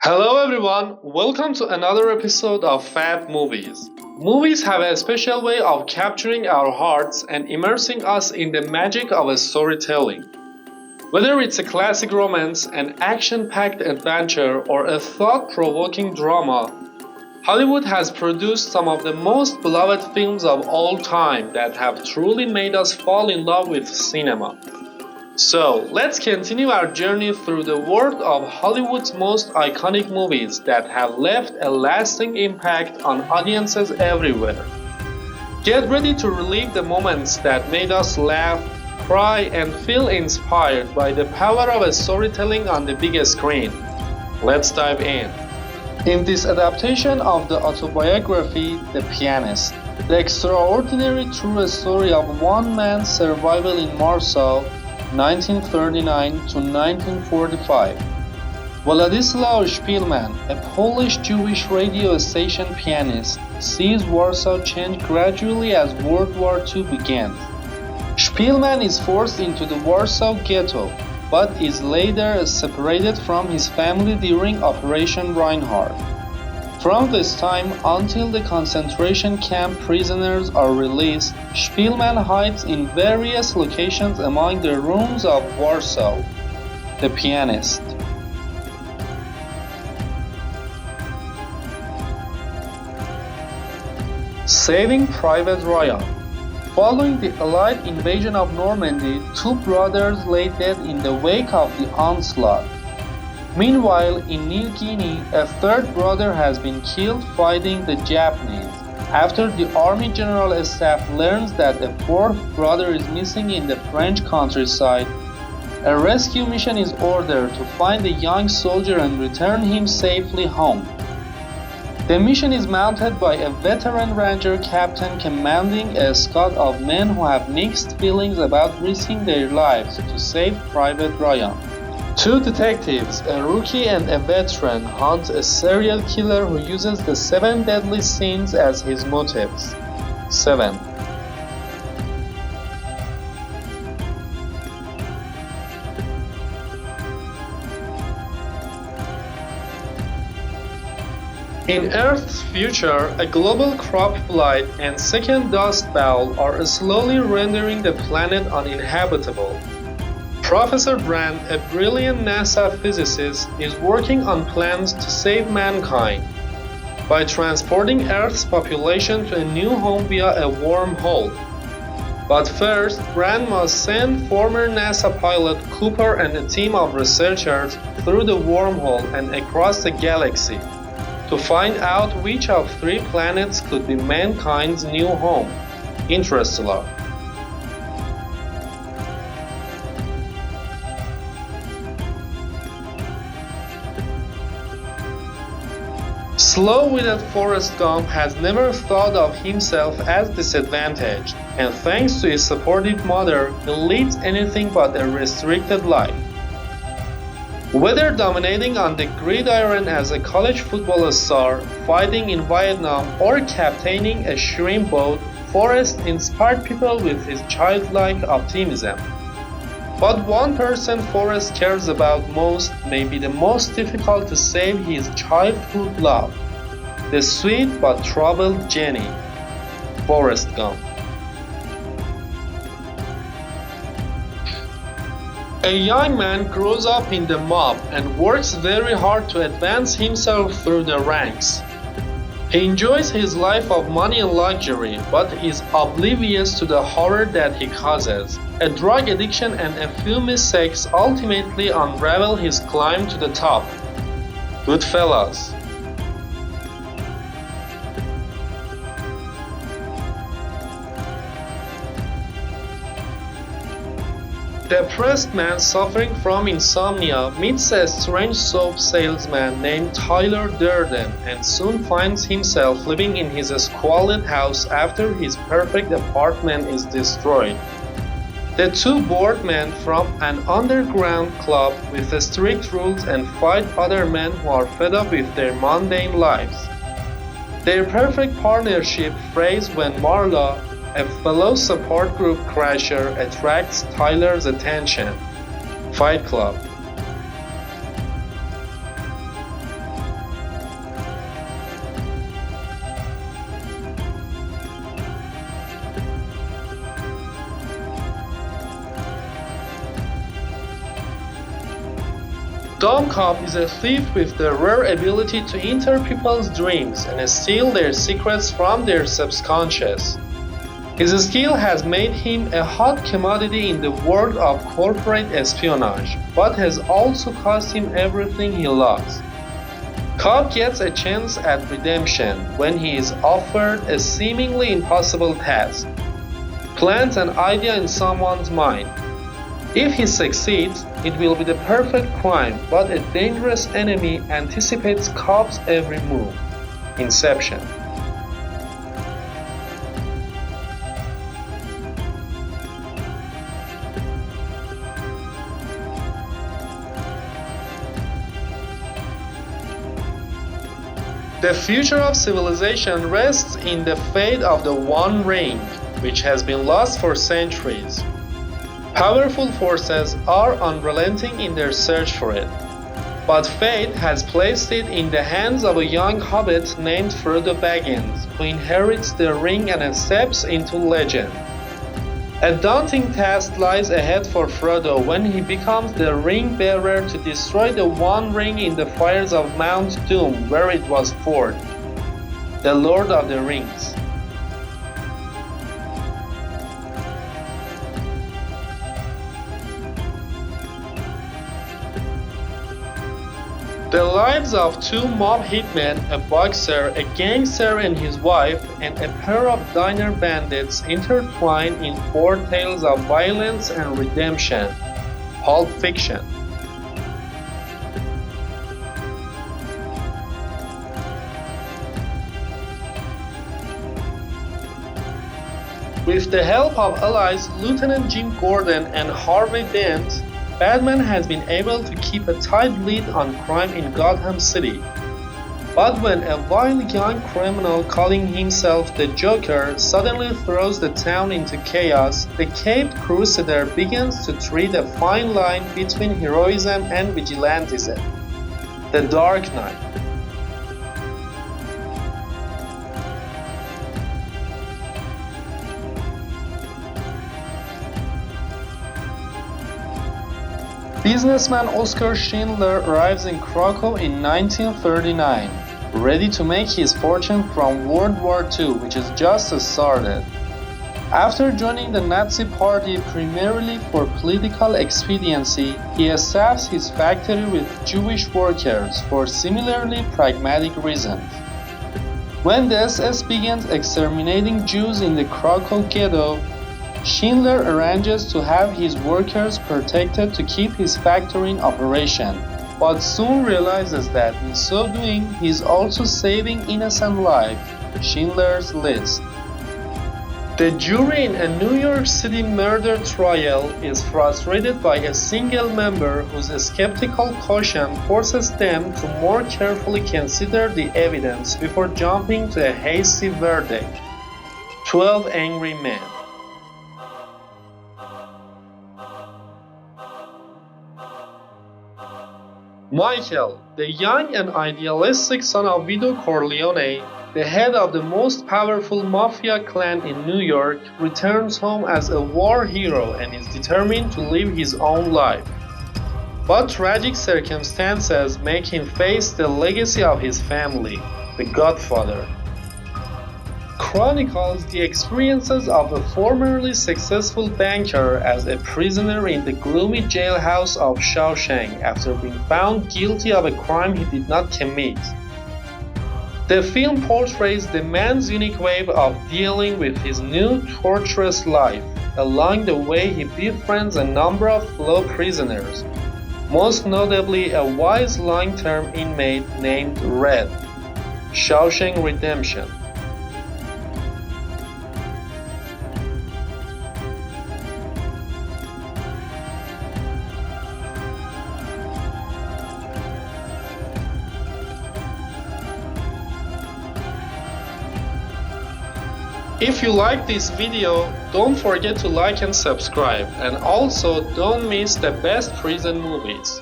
Hello everyone, welcome to another episode of Fat Movies. Movies have a special way of capturing our hearts and immersing us in the magic of a storytelling. Whether it's a classic romance, an action-packed adventure, or a thought-provoking drama, Hollywood has produced some of the most beloved films of all time that have truly made us fall in love with cinema. So, let's continue our journey through the world of Hollywood's most iconic movies that have left a lasting impact on audiences everywhere. Get ready to relive the moments that made us laugh, cry, and feel inspired by the power of a storytelling on the big screen. Let's dive in. In this adaptation of the autobiography, The Pianist, the extraordinary true story of one man's survival in Warsaw, 1939 to 1945. Władysław Szpilman, a Polish Jewish radio station pianist, sees Warsaw change gradually as World War II begins. Szpilman is forced into the Warsaw Ghetto, but is later separated from his family during Operation Reinhardt. From this time until the concentration camp prisoners are released, Szpilman hides in various locations among the rooms of Warsaw. The Pianist. Saving Private Ryan. Following the Allied invasion of Normandy, two brothers lay dead in the wake of the onslaught. Meanwhile, in New Guinea, a third brother has been killed fighting the Japanese. After the Army General Staff learns that a fourth brother is missing in the French countryside, a rescue mission is ordered to find the young soldier and return him safely home. The mission is mounted by a veteran ranger captain commanding a squad of men who have mixed feelings about risking their lives to save Private Ryan. Two detectives, a rookie and a veteran, hunt a serial killer who uses the 7 deadly sins as his motives. 7. In Earth's future, a global crop blight and second dust bowl are slowly rendering the planet uninhabitable. Professor Brand, a brilliant NASA physicist, is working on plans to save mankind by transporting Earth's population to a new home via a wormhole. But first, Brand must send former NASA pilot Cooper and a team of researchers through the wormhole and across the galaxy to find out which of 3 planets could be mankind's new home. Interstellar. Slow-witted Forrest Gump has never thought of himself as disadvantaged, and thanks to his supportive mother, he leads anything but a restricted life. Whether dominating on the gridiron as a college football star, fighting in Vietnam, or captaining a shrimp boat, Forrest inspired people with his childlike optimism. But one person Forrest cares about most may be the most difficult to save his childhood love, the sweet but troubled Jenny. Forrest Gump. A young man grows up in the mob and works very hard to advance himself through the ranks. He enjoys his life of money and luxury, but is oblivious to the horror that he causes. A drug addiction and a few mistakes ultimately unravel his climb to the top. Goodfellas. The depressed man suffering from insomnia meets a strange soap salesman named Tyler Durden and soon finds himself living in his squalid house after his perfect apartment is destroyed. The two bored men from an underground club with strict rules and fight other men who are fed up with their mundane lives. Their perfect partnership frays when Marla, a fellow support group crasher, attracts Tyler's attention. Fight Club. Dumb Cop is a thief with the rare ability to enter people's dreams and steal their secrets from their subconscious. His skill has made him a hot commodity in the world of corporate espionage, but has also cost him everything he loves. Cobb gets a chance at redemption when he is offered a seemingly impossible task: plant an idea in someone's mind. If he succeeds, it will be the perfect crime, but a dangerous enemy anticipates Cobb's every move. Inception. The future of civilization rests in the fate of the One Ring, which has been lost for centuries. Powerful forces are unrelenting in their search for it, but fate has placed it in the hands of a young hobbit named Frodo Baggins, who inherits the ring and steps into legend. A daunting task lies ahead for Frodo when he becomes the ring bearer to destroy the One Ring in the fires of Mount Doom, where it was forged. The Lord of the Rings. The lives of two mob hitmen, a boxer, a gangster and his wife, and a pair of diner bandits intertwine in four tales of violence and redemption. Pulp Fiction. With the help of allies Lieutenant Jim Gordon and Harvey Dent, Batman has been able to keep a tight lid on crime in Gotham City. But when a vile young criminal calling himself the Joker suddenly throws the town into chaos, the caped crusader begins to tread a fine line between heroism and vigilantism. The Dark Knight. Businessman Oskar Schindler arrives in Krakow in 1939, ready to make his fortune from World War II, which has just started. After joining the Nazi Party primarily for political expediency, he staffs his factory with Jewish workers for similarly pragmatic reasons. When the SS begins exterminating Jews in the Krakow ghetto, Schindler arranges to have his workers protected to keep his factory in operation, but soon realizes that in so doing he is also saving innocent lives. Schindler's List. The jury in a New York City murder trial is frustrated by a single member whose skeptical caution forces them to more carefully consider the evidence before jumping to a hasty verdict. 12 Angry Men. Michael, the young and idealistic son of Vito Corleone, the head of the most powerful mafia clan in New York, returns home as a war hero and is determined to live his own life. But tragic circumstances make him face the legacy of his family, the Godfather. Chronicles the experiences of a formerly successful banker as a prisoner in the gloomy jailhouse of Shawshank after being found guilty of a crime he did not commit. The film portrays the man's unique way of dealing with his new torturous life. Along the way, he befriends a number of fellow prisoners, most notably a wise long-term inmate named Red. Shawshank Redemption. If you like this video, don't forget to like and subscribe, and also don't miss the best prison movies.